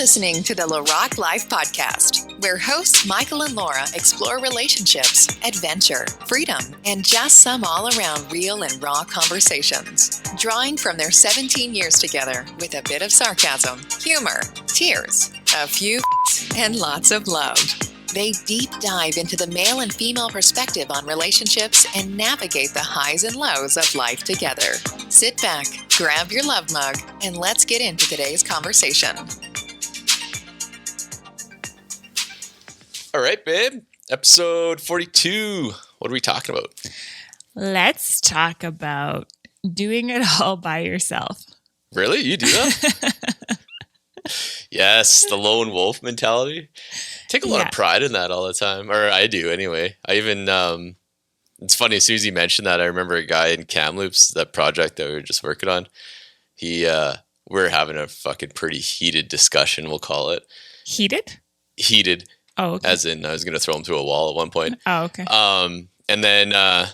listening to the LaRocque Life Podcast, where hosts Michael and Laura explore relationships, adventure, freedom, and just some all-around real and raw conversations. Drawing from their 17 years together with a bit of sarcasm, humor, tears, a few and lots of love. They deep dive into the male and female perspective on relationships and navigate the highs and lows of life together. Sit back, grab your love mug, and let's get into today's conversation. All right, babe. Episode 42. What are we talking about? Let's talk about doing it all by yourself. Really? You do that? Yes, the lone wolf mentality. Take a lot of pride in that all the time. Or I do anyway. I even, it's funny, as soon as you mentioned that, I remember a guy in Kamloops, that project that we were just working on. We were having a fucking pretty heated discussion, we'll call it. Heated? Heated. Oh, okay. As in, I was going to throw him through a wall at one point. Oh, okay. And then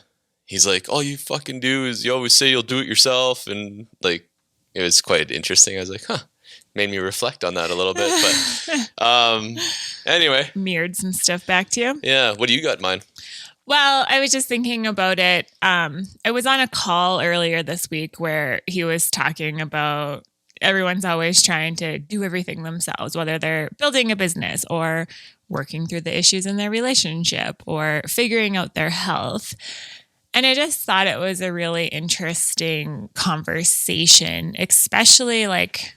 he's like, all you fucking do is you always say you'll do it yourself. And like, it was quite interesting. I was like, huh. Made me reflect on that a little bit. But anyway. Mirrored some stuff back to you. Yeah. What do you got in mind? Well, I was just thinking about it. I was on a call earlier this week where he was talking about everyone's always trying to do everything themselves, whether they're building a business or working through the issues in their relationship or figuring out their health. And I just thought it was a really interesting conversation, especially like,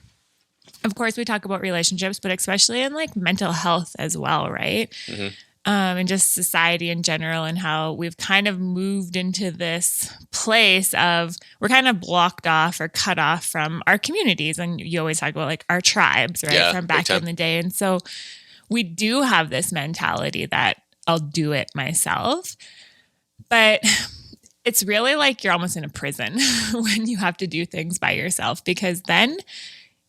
of course, we talk about relationships, but especially in like mental health as well, right? Mm-hmm. And just society in general, and how we've kind of moved into this place of we're kind of blocked off or cut off from our communities. And you always talk about like our tribes, right? Yeah, from back in the day. And so we do have this mentality that I'll do it myself. But it's really like you're almost in a prison when you have to do things by yourself, because then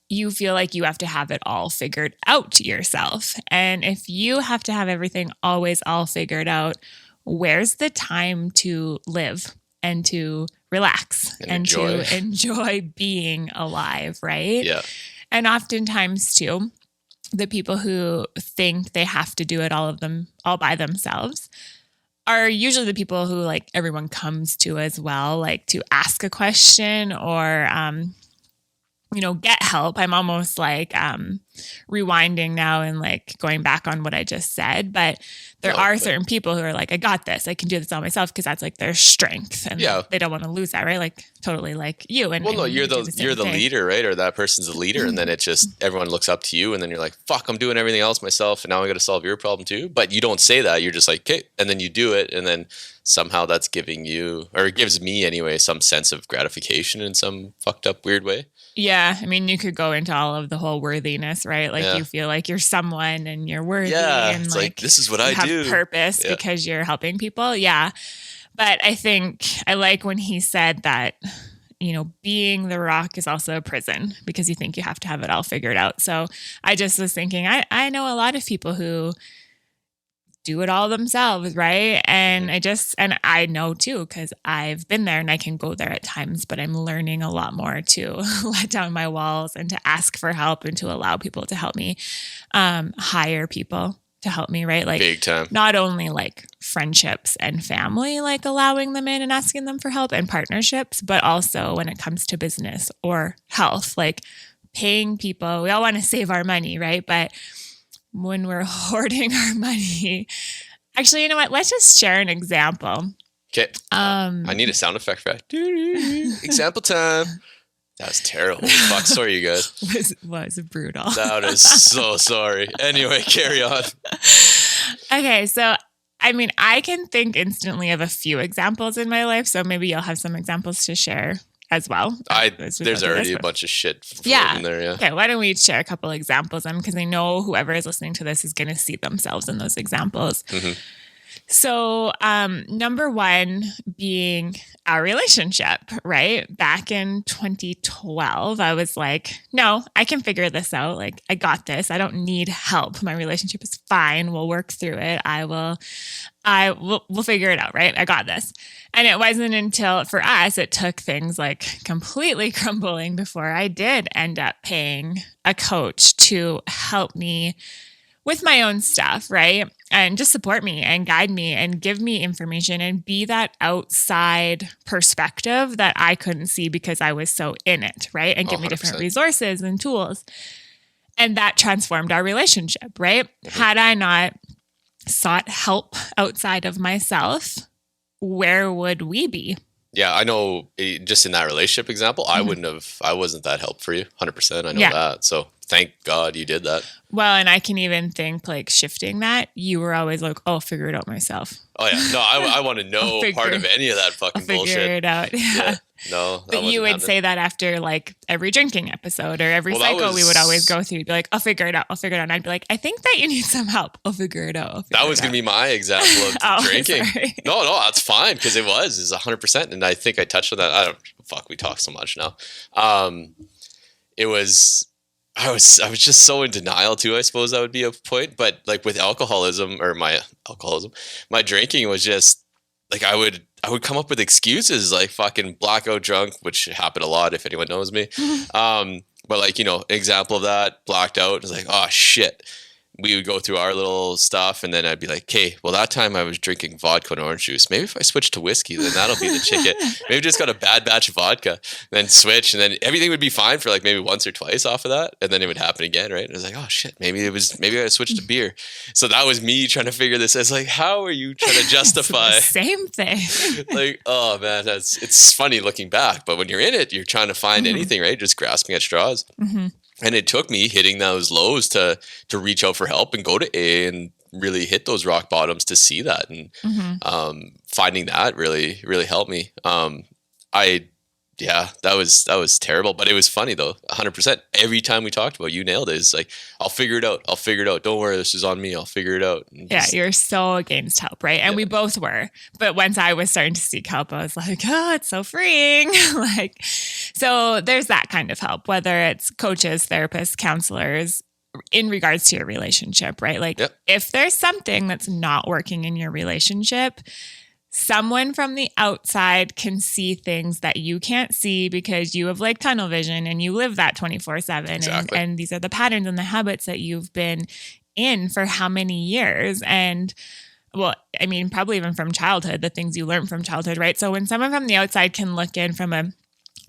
you feel like you have to have it all figured out yourself. And if you have to have everything always all figured out, where's the time to live and to relax and to enjoy being alive, right? Yeah. And oftentimes too, the people who think they have to do it all by themselves are usually the people who like everyone comes to as well, like to ask a question or, get help. I'm almost like rewinding now and like going back on what I just said. But there are certain people who are like, I got this. I can do this all myself, because that's like their strength, and they don't want to lose that, right? Like totally like you. And no, you're the leader, right? Or that person's the leader, and then it just everyone looks up to you, and then you're like, fuck, I'm doing everything else myself, and now I got to solve your problem too. But you don't say that. You're just like, okay, and then you do it, and then somehow that's giving you, or it gives me anyway, some sense of gratification in some fucked up weird way. Yeah. I mean, you could go into all of the whole worthiness, right? Like you feel like you're someone and you're worthy. Yeah. And it's like this is what I do. Have purpose because you're helping people. Yeah. But I think I like when he said that, being the rock is also a prison, because you think you have to have it all figured out. So I just was thinking, I know a lot of people who do it all themselves, right? And I know too, because I've been there and I can go there at times, but I'm learning a lot more to let down my walls and to ask for help and to allow people to help me, hire people to help me, right? Like big time. Not only like friendships and family, like allowing them in and asking them for help, and partnerships, but also when it comes to business or health, like paying people. We all want to save our money, right? But when we're hoarding our money, actually, you know what? Let's just share an example. Okay. I need a sound effect for that. Example time. That was terrible. Fuck, sorry, you guys. Was brutal. That is so sorry. Anyway, carry on. Okay, so I mean, I can think instantly of a few examples in my life, so maybe you'll have some examples to share as well. There's already a bunch of shit in there, yeah. Okay, why don't we share a couple examples then? Because I know whoever is listening to this is going to see themselves in those examples. Mm-hmm. So, number one being our relationship, right? Back in 2012, I was like, no, I can figure this out. Like, I got this. I don't need help. My relationship is fine. We'll work through it. We'll figure it out, right? I got this. And it wasn't until, for us, it took things like completely crumbling before I did end up paying a coach to help me with my own stuff, right? And just support me and guide me and give me information and be that outside perspective that I couldn't see because I was so in it, right? And give me different resources and tools. And that transformed our relationship, right? Mm-hmm. Had I not sought help outside of myself, where would we be? Yeah, I know just in that relationship example, I wasn't that help for you. 100%. I know that. So thank God you did that. Well, and I can even think like shifting that, you were always like, oh, I'll figure it out myself. Oh yeah. No, I want to know part of any of that fucking bullshit. Figure it out. Yeah. No. But you would say that after like every drinking episode or every cycle we would always go through. You'd be like, I'll figure it out. And I'd be like, I think that you need some help. I'll figure it out. That was going to be my example of drinking. Sorry. No, that's fine. Cause it's 100%. And I think I touched on that. We talk so much now. I was just so in denial too, I suppose that would be a point. But like with my drinking was just like, I would come up with excuses like fucking blackout drunk, which happened a lot if anyone knows me. But like, example of that, blacked out. It's like, oh shit. We would go through our little stuff and then I'd be like, okay, well that time I was drinking vodka and orange juice. Maybe if I switch to whiskey, then that'll be the ticket. Maybe just got a bad batch of vodka, then switch, and then everything would be fine for like maybe once or twice off of that. And then it would happen again, right? And it was like, oh shit, maybe I switched to beer. So that was me trying to figure this. I was like, how are you trying to justify the same thing? Like, oh man, it's funny looking back, but when you're in it, you're trying to find anything, right? Just grasping at straws. Mm-hmm. And it took me hitting those lows to reach out for help and go to A and really hit those rock bottoms to see that. And finding that really, really helped me. That was terrible, but it was funny though. 100%. Every time we talked about it, you nailed it. It's like, I'll figure it out. Don't worry. This is on me. I'll figure it out. You're so against help, right? And we both were. But once I was starting to seek help, I was like, oh, it's so freeing. So there's that kind of help, whether it's coaches, therapists, counselors, in regards to your relationship, right? Like if there's something that's not working in your relationship, someone from the outside can see things that you can't see because you have like tunnel vision and you live that 24/7. Exactly. And these are the patterns and the habits that you've been in for how many years. And well, I mean, probably even from childhood, the things you learned from childhood, right? So when someone from the outside can look in from a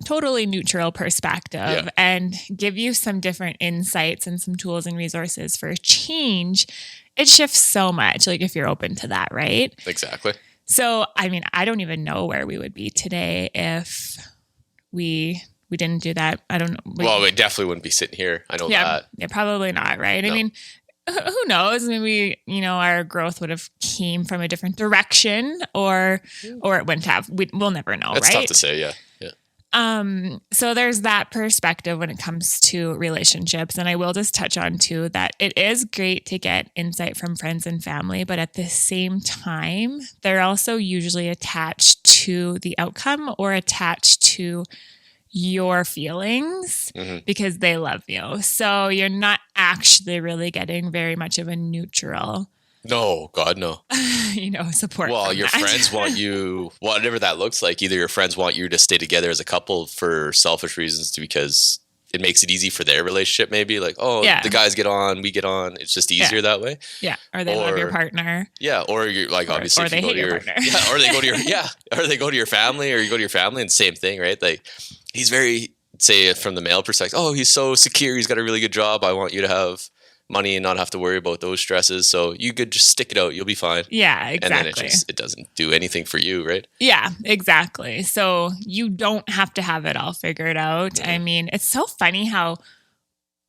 totally neutral perspective and give you some different insights and some tools and resources for change, it shifts so much. Like if you're open to that, right? Exactly. So, I mean, I don't even know where we would be today if we didn't do that. I don't know. Well, we definitely wouldn't be sitting here. I know that. Yeah, probably not, right? No. I mean, who knows? Maybe, our growth would have came from a different direction or it wouldn't have. We'll never know, right? It's tough to say, yeah. So there's that perspective when it comes to relationships. And I will just touch on too, that it is great to get insight from friends and family, but at the same time, they're also usually attached to the outcome or attached to your feelings because they love you. So you're not actually really getting very much of a neutral No, God, no. Support. Well, your friends want you, whatever that looks like. Either your friends want you to stay together as a couple for selfish reasons, because it makes it easy for their relationship. Maybe like, the guys get on, we get on. It's just easier that way. Yeah, or they love your partner. Yeah, or you're like obviously or they hate your partner. Yeah, or they go to your family, or you go to your family, and same thing, right? Like he's very, say from the male perspective, he's so secure, he's got a really good job. I want you to have money and not have to worry about those stresses. So you could just stick it out. You'll be fine. Yeah, exactly. And then it doesn't do anything for you, right? Yeah, exactly. So you don't have to have it all figured out. Mm-hmm. I mean, it's so funny how,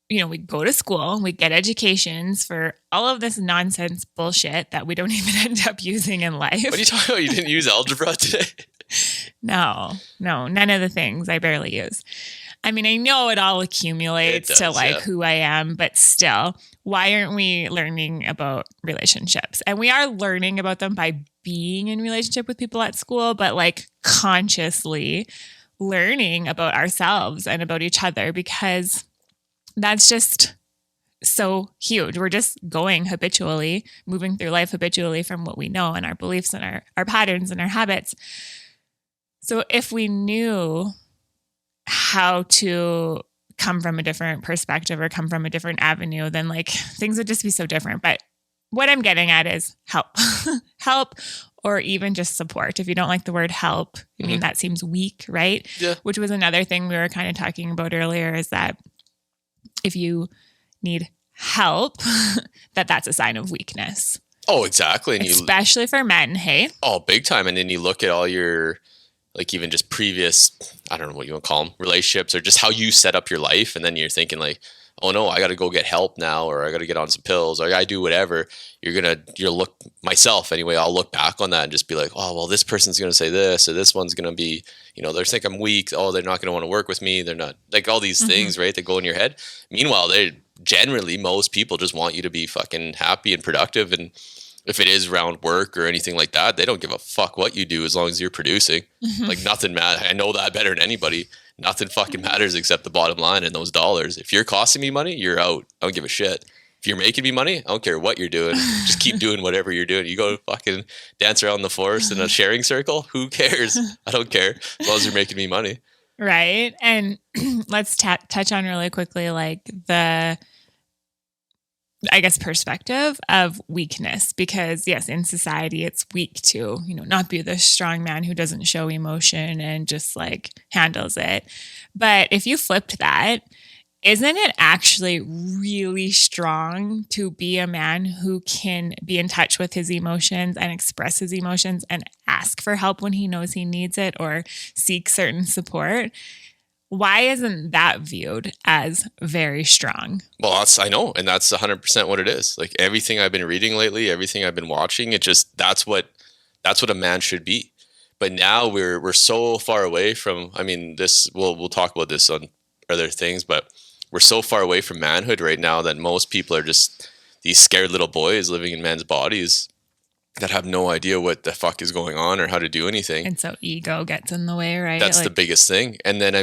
we go to school, we get educations for all of this nonsense bullshit that we don't even end up using in life. What are you talking about? You didn't use algebra today? No, none of the things I barely use. I mean, I know it all accumulates to like who I am, but still, why aren't we learning about relationships? And we are learning about them by being in relationship with people at school, but like consciously learning about ourselves and about each other, because that's just so huge. We're just going habitually, moving through life habitually from what we know and our beliefs and our patterns and our habits. So if we knew how to come from a different perspective or come from a different avenue, then like things would just be so different. But what I'm getting at is help, help, or even just support. If you don't like the word help, I mean, that seems weak, right? Yeah. Which was another thing we were kind of talking about earlier, is that if you need help, that's a sign of weakness. Oh, exactly. And especially for men, hey? Oh, big time. And then you look at all your, like even just previous, I don't know what you want to call them, relationships, or just how you set up your life. And then you're thinking like, oh no, I got to go get help now, or I got to get on some pills, or I got to do whatever. You'll look, myself anyway, I'll look back on that and just be like, oh, well, this person's going to say this, or this one's going to be, they think I'm weak. Oh, they're not going to want to work with me. They're not, like all these things, right, that go in your head. Meanwhile, most people just want you to be fucking happy and productive. And if it is around work or anything like that, they don't give a fuck what you do as long as you're producing. Like nothing matters. I know that better than anybody. Nothing fucking matters except the bottom line and those dollars. If you're costing me money, you're out. I don't give a shit. If you're making me money, I don't care what you're doing. Just keep doing whatever you're doing. You go fucking dance around the forest in a sharing circle. Who cares? I don't care as long as you're making me money. Right. And let's touch on really quickly, like the, I guess, perspective of weakness, because yes, in society, it's weak to, not be the strong man who doesn't show emotion and just like handles it. But if you flipped that, isn't it actually really strong to be a man who can be in touch with his emotions and express his emotions and ask for help when he knows he needs it or seek certain support? Why isn't that viewed as very strong? Well, I know. And that's 100% what it is. Like everything I've been reading lately, everything I've been watching, that's what a man should be. But now we're so far away from, we'll talk about this on other things, but we're so far away from manhood right now that most people are just these scared little boys living in men's bodies that have no idea what the fuck is going on or how to do anything. And so ego gets in the way, right? That's the biggest thing. And then,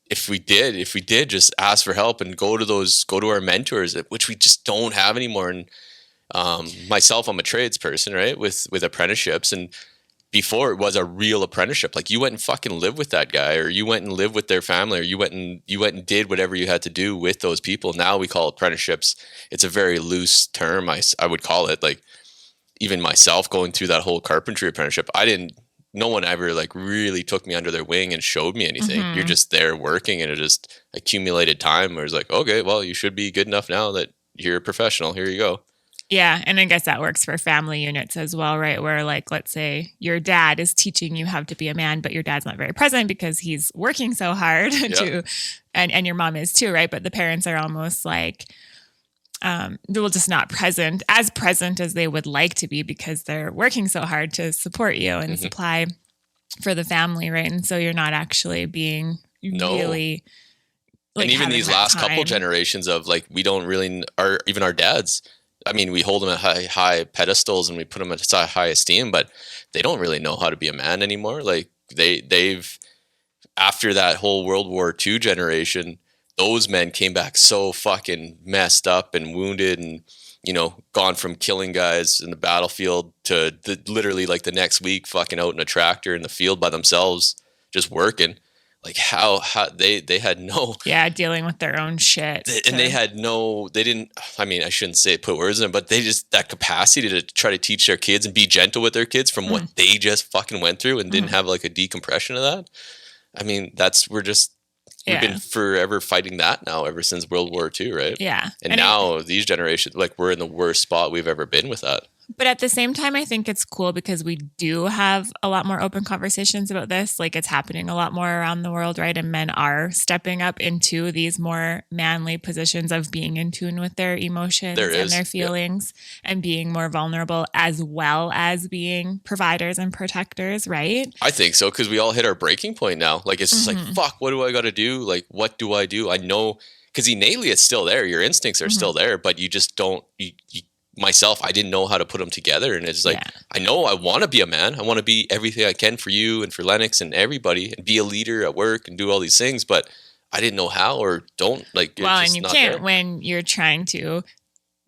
if we did just ask for help and go to our mentors, which we just don't have anymore. And myself, I'm a trades person, right? With apprenticeships. And before it was a real apprenticeship. Like you went and fucking lived with that guy, or you went and lived with their family, or you went and did whatever you had to do with those people. Now we call it apprenticeships. It's a very loose term. I would call it, like, even myself going through that whole carpentry apprenticeship, no one ever like really took me under their wing and showed me anything. You're just there working, and it just accumulated time where it's like, okay, well, you should be good enough now that you're a professional. Here you go. Yeah. And I guess that works for family units as well, right? Where like, let's say your dad is teaching you how to be a man, but your dad's not very present because he's working so hard and your mom is too, right? But the parents are almost like, they're just not present as they would like to be because they're working so hard to support you and supply for the family, right? And so you're not actually being really like, and even these last couple generations of like, we don't really, even our dads, we hold them at high pedestals and we put them at high esteem, but they don't really know how to be a man anymore. Like they've after that whole World War II generation, those men came back so fucking messed up and wounded and, gone from killing guys in the battlefield to literally like the next week fucking out in a tractor in the field by themselves, just working. Like how they had no... Yeah, dealing with their own shit. They didn't, I shouldn't say put words in it, but they just, that capacity to try to teach their kids and be gentle with their kids from what they just fucking went through and didn't have like a decompression of that. We've been forever fighting that now ever since World War II, right? Yeah. And now these generations, like we're in the worst spot we've ever been with that. But at the same time, I think it's cool because we do have a lot more open conversations about this. Like it's happening a lot more around the world, right? And men are stepping up into these more manly positions of being in tune with their emotions and their feelings and being more vulnerable, as well as being providers and protectors, right? I think so, because we all hit our breaking point now. Like it's just like, fuck, what do I got to do? Like, what do I do? I know, because innately it's still there. Your instincts are still there, but you just don't, myself, I didn't know how to put them together. And it's like, I know I want to be a man. I want to be everything I can for you and for Lennox and everybody and be a leader at work and do all these things. But I didn't know how or don't. Like, well, and you can't when you're trying to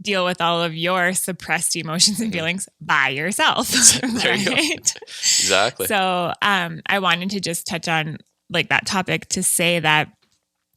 deal with all of your suppressed emotions and feelings by yourself. There you go. Exactly. So I wanted to just touch on like that topic to say that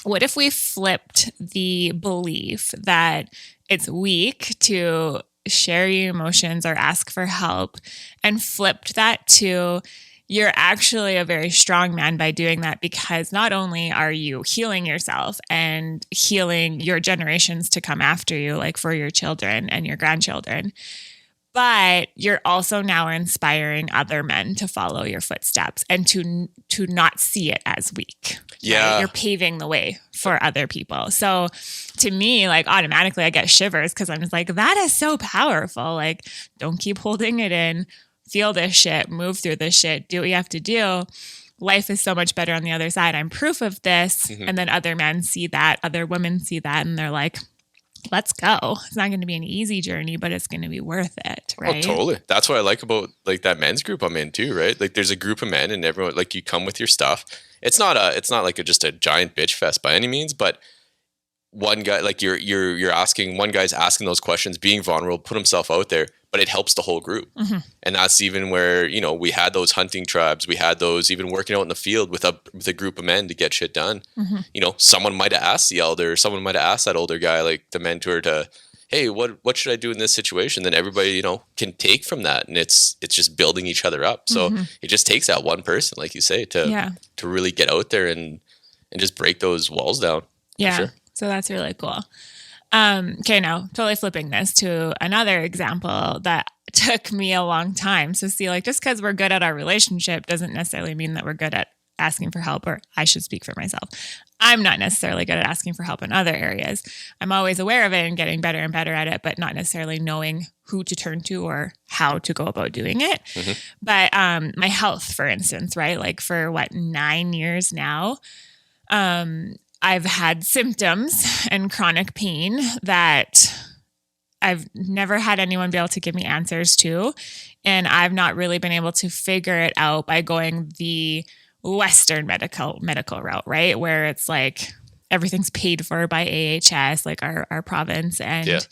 what if we flipped the belief that it's weak to share your emotions or ask for help and flipped that to you're actually a very strong man by doing that, because not only are you healing yourself and healing your generations to come after you, like for your children and your grandchildren, but you're also now inspiring other men to follow your footsteps and to not see it as weak. Yeah. Right? You're paving the way for other people. So to me, like automatically I get shivers because I'm just like, that is so powerful. Like, don't keep holding it in. Feel this shit, move through this shit, do what you have to do. Life is so much better on the other side. I'm proof of this. And then other men see that, other women see that, and they're like, let's go. It's not going to be an easy journey, but it's going to be worth it. Right. Oh, totally. That's what I like about like that men's group I'm in too, right? Like there's a group of men and everyone, like you come with your stuff. It's not like just a giant bitch fest by any means, but one guy, like you're asking, one guy's asking those questions, being vulnerable, put himself out there, but it helps the whole group. And that's even where, you know, we had those hunting tribes, we had those even working out in the field with a group of men to get shit done. You know, someone might have asked the elder, someone might have asked that older guy, like the mentor, to, hey, what should I do in this situation? Then everybody, you know, can take from that, and it's just building each other up. So it just takes that one person, like you say, to really get out there and just break those walls down. Yeah. Sure. So that's really cool. Okay, now totally flipping this to another example that took me a long time. So see, like just because we're good at our relationship doesn't necessarily mean that we're good at asking for help, or I should speak for myself. I'm not necessarily good at asking for help in other areas. I'm always aware of it and getting better and better at it, but not necessarily knowing who to turn to or how to go about doing it. But my health, for instance, right? Like for 9 years now, I've had symptoms and chronic pain that I've never had anyone be able to give me answers to. And I've not really been able to figure it out by going the Western medical route, right? Where it's like everything's paid for by AHS, like our province, and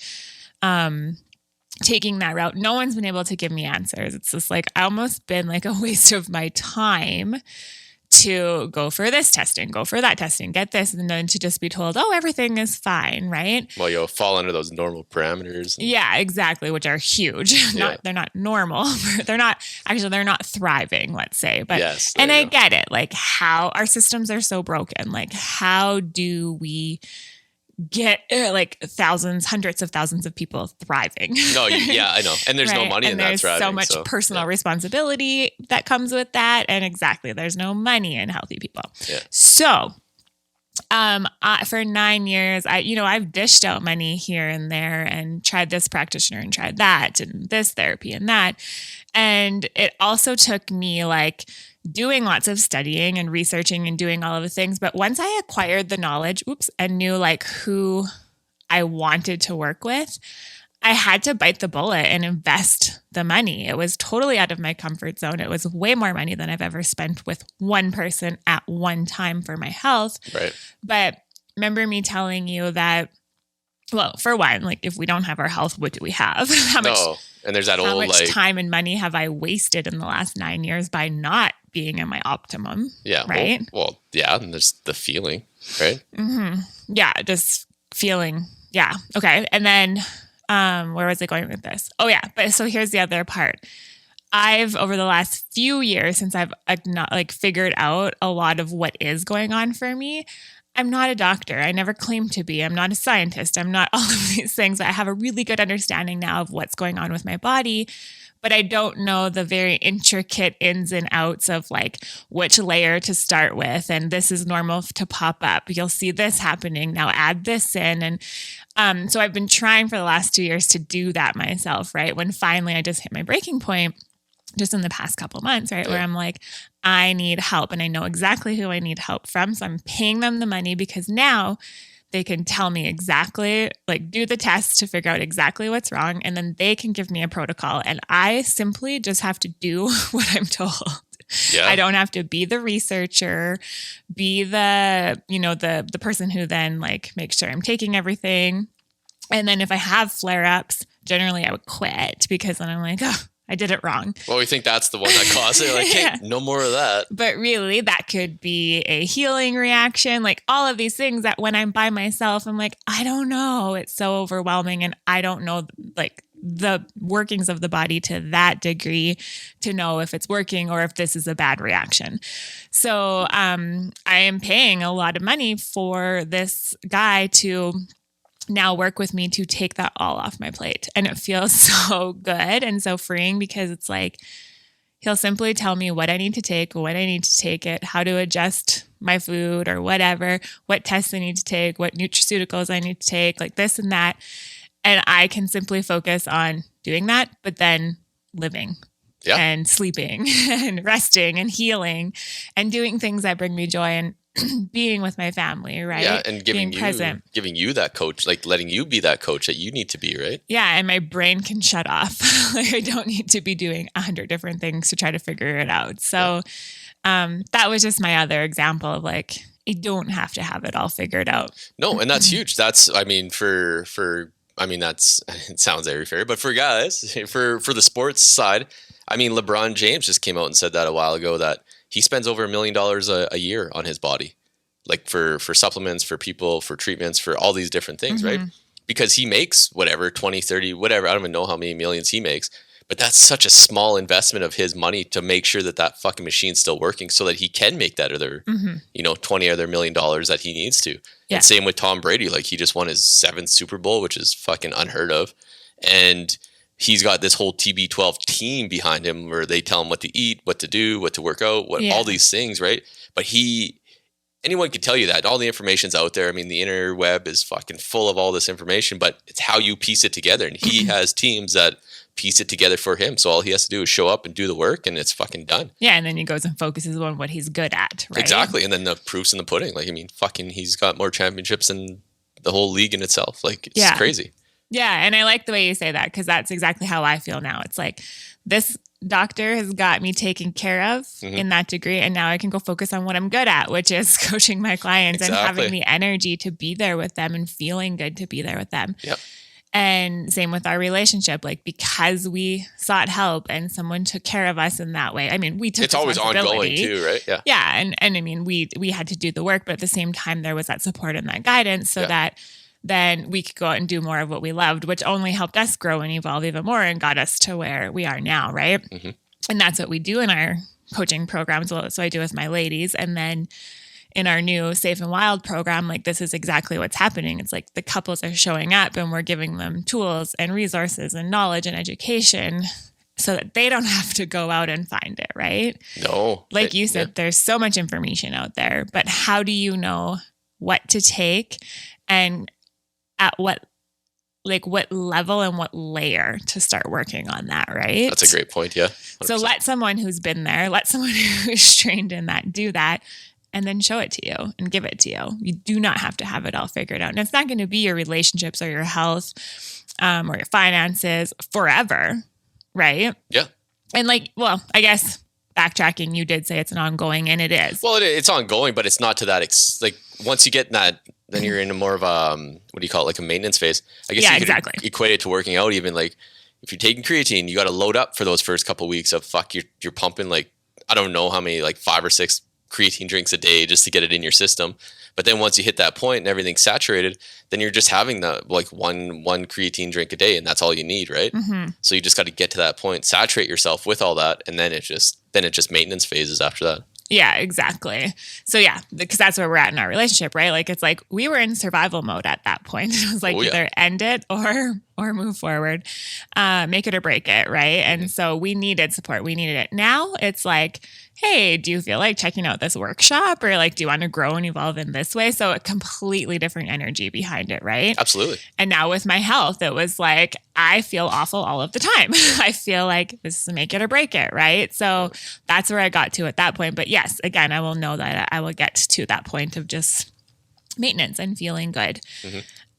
taking that route. No one's been able to give me answers. It's just like almost been like a waste of my time to go for this testing, go for that testing, get this, and then to just be told, oh, everything is fine, right? Well, you'll fall under those normal parameters. Yeah, exactly, which are huge. They're not normal. They're not thriving, let's say. But yes, and I get it, like how our systems are so broken. Like how do we get like thousands, hundreds of thousands of people thriving? No, I know. And there's no money in that thriving. There's so much personal responsibility that comes with that. And exactly, there's no money in healthy people. Yeah. So for 9 years, I've dished out money here and there and tried this practitioner and tried that and this therapy and that. And it also took me like doing lots of studying and researching and doing all of the things. But once I acquired the knowledge, and knew like who I wanted to work with, I had to bite the bullet and invest the money. It was totally out of my comfort zone. It was way more money than I've ever spent with one person at one time for my health. Right. But remember me telling you that, well, for one, like if we don't have our health, what do we have? And there's that how old much time and money have I wasted in the last 9 years by not being in my optimum? Yeah. Right. Well, yeah. And there's the feeling, right? Yeah. Just feeling. Yeah. Okay. And then, where was I going with this? Oh yeah. But so here's the other part. I've, over the last few years, since I've figured out a lot of what is going on for me, I'm not a doctor. I never claimed to be. I'm not a scientist. I'm not all of these things. I have a really good understanding now of what's going on with my body, but I don't know the very intricate ins and outs of like which layer to start with. And this is normal to pop up. You'll see this happening. Now add this in. And so I've been trying for the last 2 years to do that myself, right? When finally I just hit my breaking point, just in the past couple of months, right? Yeah. Where I'm like, I need help and I know exactly who I need help from. So I'm paying them the money because now they can tell me exactly, like do the test to figure out exactly what's wrong. And then they can give me a protocol and I simply just have to do what I'm told. Yeah. I don't have to be the researcher, be the, the person who then like makes sure I'm taking everything. And then if I have flare-ups, generally I would quit because then I'm like, oh, I did it wrong. Well, we think that's the one that caused it. Like, hey, no more of that. But really, that could be a healing reaction. Like all of these things that when I'm by myself, I'm like, I don't know. It's so overwhelming. And I don't know like the workings of the body to that degree to know if it's working or if this is a bad reaction. So I am paying a lot of money for this guy to now work with me to take that all off my plate. And it feels so good and so freeing because it's like, he'll simply tell me what I need to take, when I need to take it, how to adjust my food or whatever, what tests I need to take, what nutraceuticals I need to take, like this and that. And I can simply focus on doing that, but then living and sleeping and resting and healing and doing things that bring me joy and being with my family, right? Yeah, and giving you that coach, like letting you be that coach that you need to be, right? Yeah, and my brain can shut off. Like I don't need to be doing 100 different things to try to figure it out. So that was just my other example of like, you don't have to have it all figured out. No, and that's huge. That's, I mean, that's, it sounds airy fairy, but for guys, for the sports side, I mean, LeBron James just came out and said that a while ago that he spends over $1 million a year on his body, like for supplements, for people, for treatments, for all these different things, right? Because he makes whatever, 20, 30, whatever. I don't even know how many millions he makes, but that's such a small investment of his money to make sure that that fucking machine's still working so that he can make that other, 20 other $1 million that he needs to. Yeah. And same with Tom Brady. Like he just won his 7th Super Bowl, which is fucking unheard of. And he's got this whole TB12 team behind him where they tell him what to eat, what to do, what to work out, all these things, right? But anyone can tell you that. All the information's out there. I mean, the interweb is fucking full of all this information, but it's how you piece it together. And he has teams that piece it together for him. So all he has to do is show up and do the work and it's fucking done. Yeah, and then he goes and focuses on what he's good at, right? Exactly. And then the proof's in the pudding. Like, I mean, fucking he's got more championships than the whole league in itself. Like, it's crazy. Yeah, and I like the way you say that because that's exactly how I feel now. It's like this doctor has got me taken care of in that degree, and now I can go focus on what I'm good at, which is coaching my clients and having the energy to be there with them and feeling good to be there with them. Yep. And same with our relationship, like because we sought help and someone took care of us in that way. I mean, we took it's always ongoing too, right? Yeah. Yeah, and I mean, we had to do the work, but at the same time, there was that support and that guidance so that then we could go out and do more of what we loved, which only helped us grow and evolve even more and got us to where we are now, right? And that's what we do in our coaching programs. So I do with my ladies. And then in our new Safe and Wild program, like this is exactly what's happening. It's like the couples are showing up and we're giving them tools and resources and knowledge and education so that they don't have to go out and find it, right? No. Like you said, there's so much information out there, but how do you know what to take and at what level and what layer to start working on that, right? That's a great point, yeah. 100%. So let someone who's been there, let someone who's trained in that do that and then show it to you and give it to you. You do not have to have it all figured out. And it's not going to be your relationships or your health or your finances forever, right? Yeah. And I guess backtracking, you did say it's an ongoing, and it is. Well, it's ongoing, but it's not to that once you get in that, then you're in a more of a, what do you call it, like a maintenance phase. I guess you could equate it to working out even. Like if you're taking creatine, you got to load up for those first couple of weeks of you're pumping like, I don't know how many, like 5 or 6 creatine drinks a day just to get it in your system. But then once you hit that point and everything's saturated, then you're just having the one creatine drink a day and that's all you need, right? So you just got to get to that point, saturate yourself with all that, and then it just maintenance phases after that. Yeah, exactly. So yeah, because that's where we're at in our relationship, right? Like, it's like we were in survival mode at that point. It was like either end it or move forward, make it or break it, right? And so we needed support. We needed it. Now it's like, hey, do you feel like checking out this workshop, or like, do you want to grow and evolve in this way? So a completely different energy behind it, right? Absolutely. And now with my health, it was like, I feel awful all of the time. I feel like this is make it or break it, right? So that's where I got to at that point. But yes, again, I will know that I will get to that point of just maintenance and feeling good.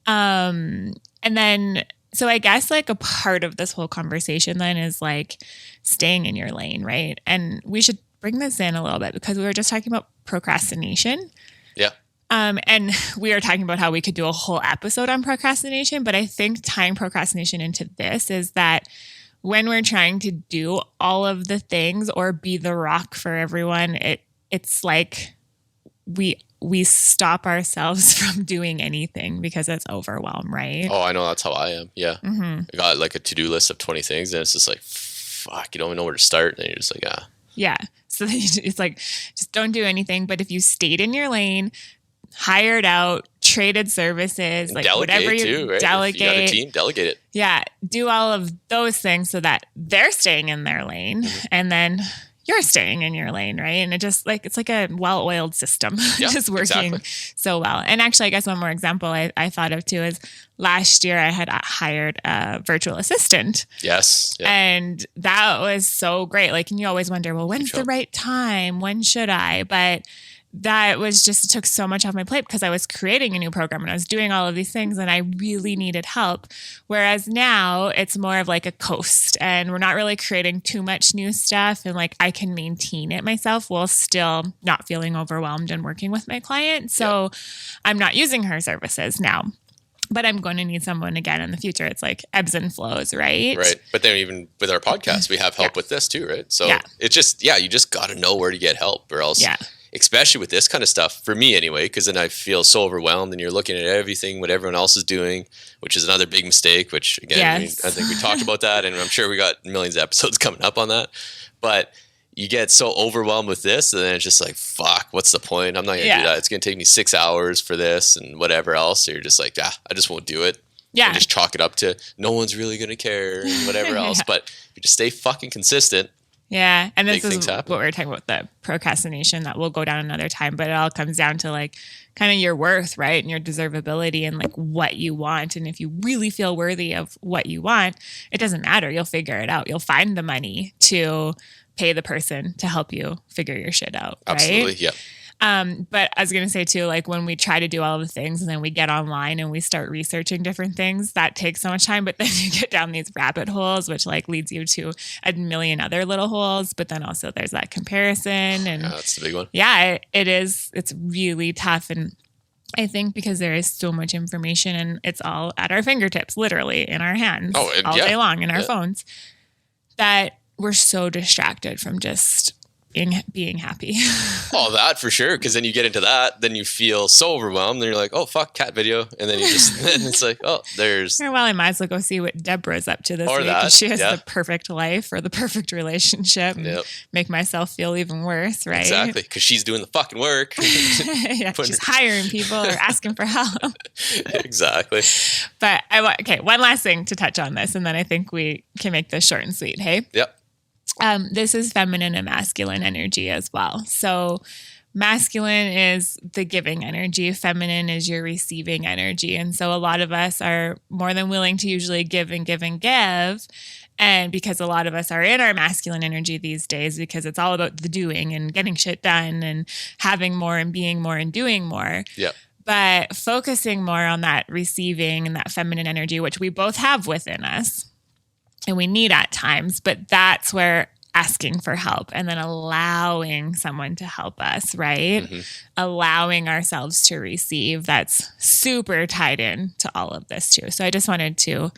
And then, so I guess like a part of this whole conversation then is like staying in your lane, right? And we should bring this in a little bit because we were just talking about procrastination. Yeah. And we were talking about how we could do a whole episode on procrastination, but I think tying procrastination into this is that when we're trying to do all of the things or be the rock for everyone, it's like we stop ourselves from doing anything because it's overwhelm, right? Oh, I know. That's how I am. Yeah. I got like a to-do list of 20 things and it's just like, fuck, you don't even know where to start. And you're just like, ah. Yeah. So it's like, just don't do anything. But if you stayed in your lane, hired out, traded services, like delegate whatever you too, right? delegate. If you got a team, delegate it. Yeah. Do all of those things so that they're staying in their lane and then you're staying in your lane, right? And it just like, it's like a well-oiled system, just working so well. And actually, I guess one more example I thought of too is last year I had hired a virtual assistant. Yes. Yeah. And that was so great. Like, and you always wonder, well, when's the right time? When should I? But that was just, it took so much off my plate because I was creating a new program and I was doing all of these things and I really needed help. Whereas now it's more of like a coast and we're not really creating too much new stuff. And like, I can maintain it myself while still not feeling overwhelmed and working with my client. So I'm not using her services now, but I'm going to need someone again in the future. It's like ebbs and flows, right? Right. But then even with our podcast, we have help with this too, right? So it's just, you just got to know where to get help or else. Especially with this kind of stuff, for me anyway, because then I feel so overwhelmed and you're looking at everything, what everyone else is doing, which is another big mistake, which again, I think we talked about that and I'm sure we got millions of episodes coming up on that. But you get so overwhelmed with this and then it's just like, fuck, what's the point? I'm not going to do that. It's going to take me 6 hours for this and whatever else. So you're just like, I just won't do it. Yeah. And just chalk it up to no one's really going to care and whatever else. But if you just stay fucking consistent. Yeah. And this is what we were talking about, the procrastination that will go down another time, but it all comes down to like kind of your worth, right? And your deservability and like what you want. And if you really feel worthy of what you want, it doesn't matter. You'll figure it out. You'll find the money to pay the person to help you figure your shit out. Right? Absolutely. Yeah. But I was going to say too, like when we try to do all the things and then we get online and we start researching different things, that takes so much time. But then you get down these rabbit holes, which like leads you to a million other little holes. But then also there's that comparison. And that's the big one. Yeah, it is. It's really tough. And I think because there is so much information and it's all at our fingertips, literally in our hands all day long in our phones, that we're so distracted from just being happy. Oh, that for sure. Because then you get into that, then you feel so overwhelmed. Then you're like, oh, fuck, cat video. And then you just, then it's like, oh, there's. Well, I might as well go see what Deborah's up to this week. That, she has the perfect life or the perfect relationship. And make myself feel even worse, right? Exactly. Because she's doing the fucking work. She's hiring people or asking for help. Exactly. But one last thing to touch on this, and then I think we can make this short and sweet. Hey? Yep. This is feminine and masculine energy as well. So masculine is the giving energy. Feminine is your receiving energy. And so a lot of us are more than willing to usually give and give and give. And because a lot of us are in our masculine energy these days, because it's all about the doing and getting shit done and having more and being more and doing more. Yeah. But focusing more on that receiving and that feminine energy, which we both have within us. And we need at times, but that's where asking for help and then allowing someone to help us, right? Mm-hmm. Allowing ourselves to receive, that's super tied in to all of this too. So I just wanted to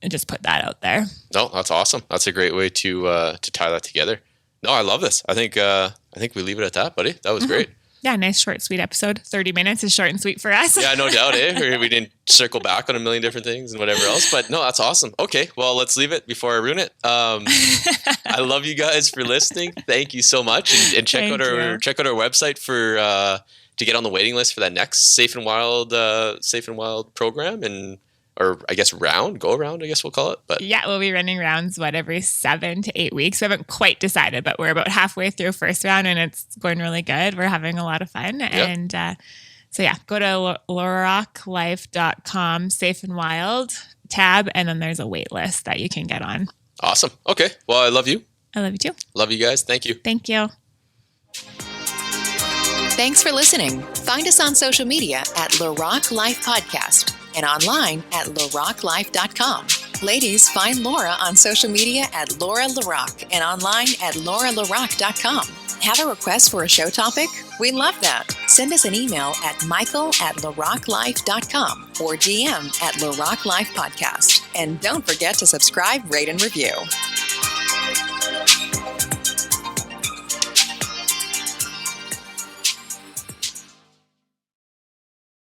just put that out there. No, that's awesome. That's a great way to tie that together. No, I love this. I think we leave it at that, buddy. That was great. Yeah, nice short, sweet episode. 30 minutes is short and sweet for us. Yeah, no doubt, We didn't circle back on a million different things and whatever else. But no, that's awesome. Okay, well, let's leave it before I ruin it. I love you guys for listening. Thank you so much. And check out our website for to get on the waiting list for that next Safe and Wild program or I guess go around, I guess we'll call it. But yeah, we'll be running rounds, every 7 to 8 weeks. We haven't quite decided, but we're about halfway through first round and it's going really good. We're having a lot of fun. Yep. And so yeah, go to LaRocqueLife.com, Safe and Wild tab, and then there's a wait list that you can get on. Awesome. Okay. Well, I love you. I love you too. Love you guys. Thank you. Thank you. Thanks for listening. Find us on social media at LaRocque Life Podcast and online at LaRocqueLife.com. Ladies, find Laura on social media at Laura LaRocque and online at LauraLaRocque.com. Have a request for a show topic? We love that. Send us an email at michael@LaRocqueLife.com or DM at LaRocque Life Podcast. And don't forget to subscribe, rate, and review.